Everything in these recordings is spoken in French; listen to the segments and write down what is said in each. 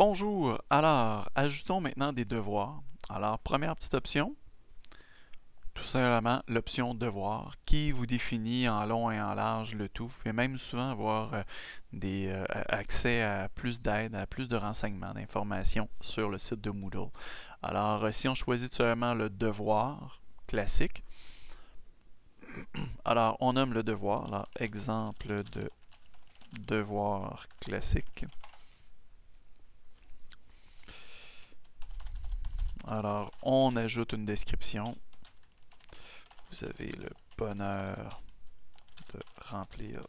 Bonjour! Alors, ajoutons maintenant des devoirs. Alors, première petite option, tout simplement l'option devoir qui vous définit en long et en large le tout. Vous pouvez même souvent avoir accès à plus d'aide, à plus de renseignements, d'informations sur le site de Moodle. Alors, si on choisit tout simplement le devoir classique, alors on nomme le devoir, alors, exemple de devoir classique. Alors, on ajoute une description. Vous avez le bonheur de remplir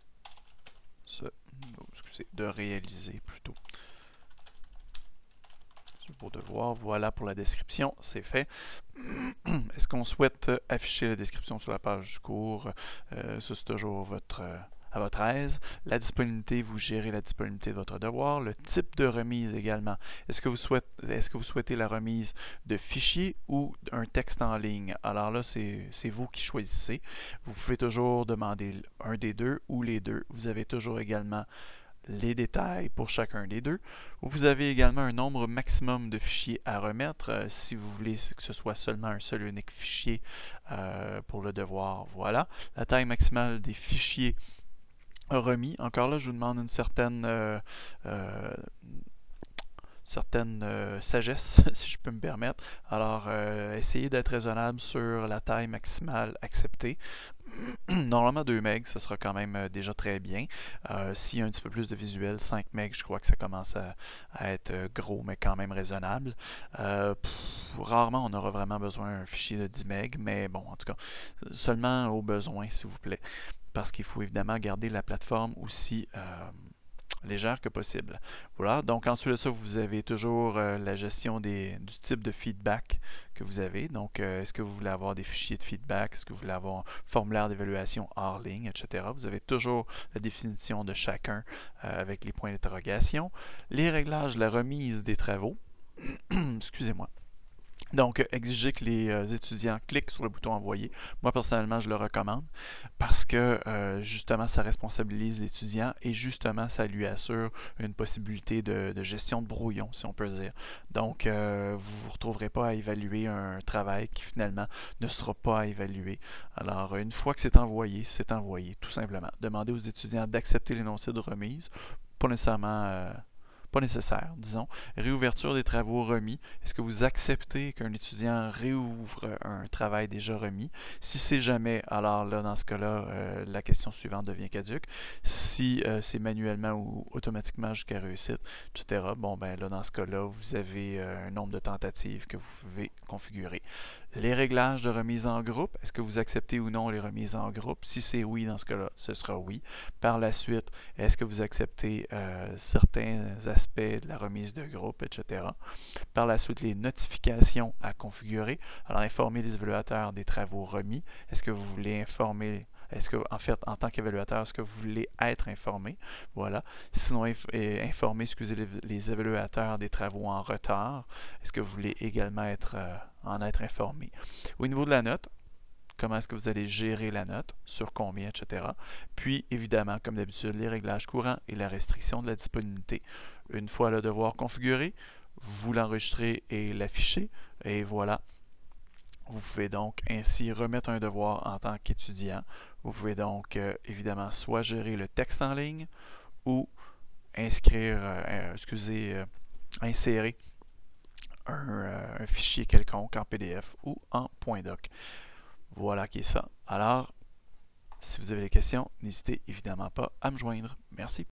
de réaliser plutôt ce beau devoir. Voilà pour la description, c'est fait. Est-ce qu'on souhaite afficher la description sur la page du cours? Ça, c'est toujours à votre aise. La disponibilité, vous gérez la disponibilité de votre devoir. Le type de remise également. Est-ce que vous souhaitez la remise de fichiers ou un texte en ligne? Alors là, c'est vous qui choisissez. Vous pouvez toujours demander un des deux ou les deux. Vous avez toujours également les détails pour chacun des deux. Vous avez également un nombre maximum de fichiers à remettre. Si vous voulez que ce soit seulement un seul unique fichier pour le devoir, voilà. La taille maximale des fichiers remis. Encore là, je vous demande une certaine sagesse, si je peux me permettre. Alors, essayez d'être raisonnable sur la taille maximale acceptée. Normalement, 2 MB, ce sera quand même déjà très bien. S'il y a un petit peu plus de visuel, 5 MB, je crois que ça commence à être gros, mais quand même raisonnable. Rarement, on aura vraiment besoin d'un fichier de 10 MB, mais bon, en tout cas, seulement au besoin, s'il vous plaît. Parce qu'il faut évidemment garder la plateforme aussi légère que possible. Voilà, donc ensuite de ça, vous avez toujours la gestion du type de feedback que vous avez. Donc, est-ce que vous voulez avoir des fichiers de feedback? Est-ce que vous voulez avoir un formulaire d'évaluation hors ligne, etc. Vous avez toujours la définition de chacun avec les points d'interrogation. Les réglages, la remise des travaux. Excusez-moi. Donc, exiger que les étudiants cliquent sur le bouton envoyer. Moi, personnellement, je le recommande parce que justement, ça responsabilise l'étudiant et justement, ça lui assure une possibilité de gestion de brouillon, si on peut dire. Donc, vous ne vous retrouverez pas à évaluer un travail qui finalement ne sera pas évalué. Alors, une fois que c'est envoyé, tout simplement. Demandez aux étudiants d'accepter l'énoncé de remise, pas nécessairement pas nécessaire, disons. Réouverture des travaux remis. Est-ce que vous acceptez qu'un étudiant réouvre un travail déjà remis? Si c'est jamais, alors là, dans ce cas-là, la question suivante devient caduque. Si c'est manuellement ou automatiquement jusqu'à réussite, etc., bon, ben là, dans ce cas-là, vous avez un nombre de tentatives que vous pouvez configurer. Les réglages de remise en groupe, est-ce que vous acceptez ou non les remises en groupe? Si c'est oui, dans ce cas-là, ce sera oui. Par la suite, est-ce que vous acceptez certains aspects de la remise de groupe, etc. Par la suite, les notifications à configurer. Alors, informer les évaluateurs des travaux remis. Est-ce que vous voulez informer est-ce que, en fait, en tant qu'évaluateur, est-ce que vous voulez être informé? Voilà. Sinon, informer, les évaluateurs des travaux en retard. Est-ce que vous voulez également en être informé? Au niveau de la note, comment est-ce que vous allez gérer la note, sur combien, etc. Puis, évidemment, comme d'habitude, les réglages courants et la restriction de la disponibilité. Une fois le devoir configuré, vous l'enregistrez et l'affichez, et voilà. Vous pouvez donc ainsi remettre un devoir en tant qu'étudiant. Vous pouvez donc évidemment soit gérer le texte en ligne ou insérer un fichier quelconque en PDF ou en .doc. Voilà qui est ça. Alors, si vous avez des questions, n'hésitez évidemment pas à me joindre. Merci.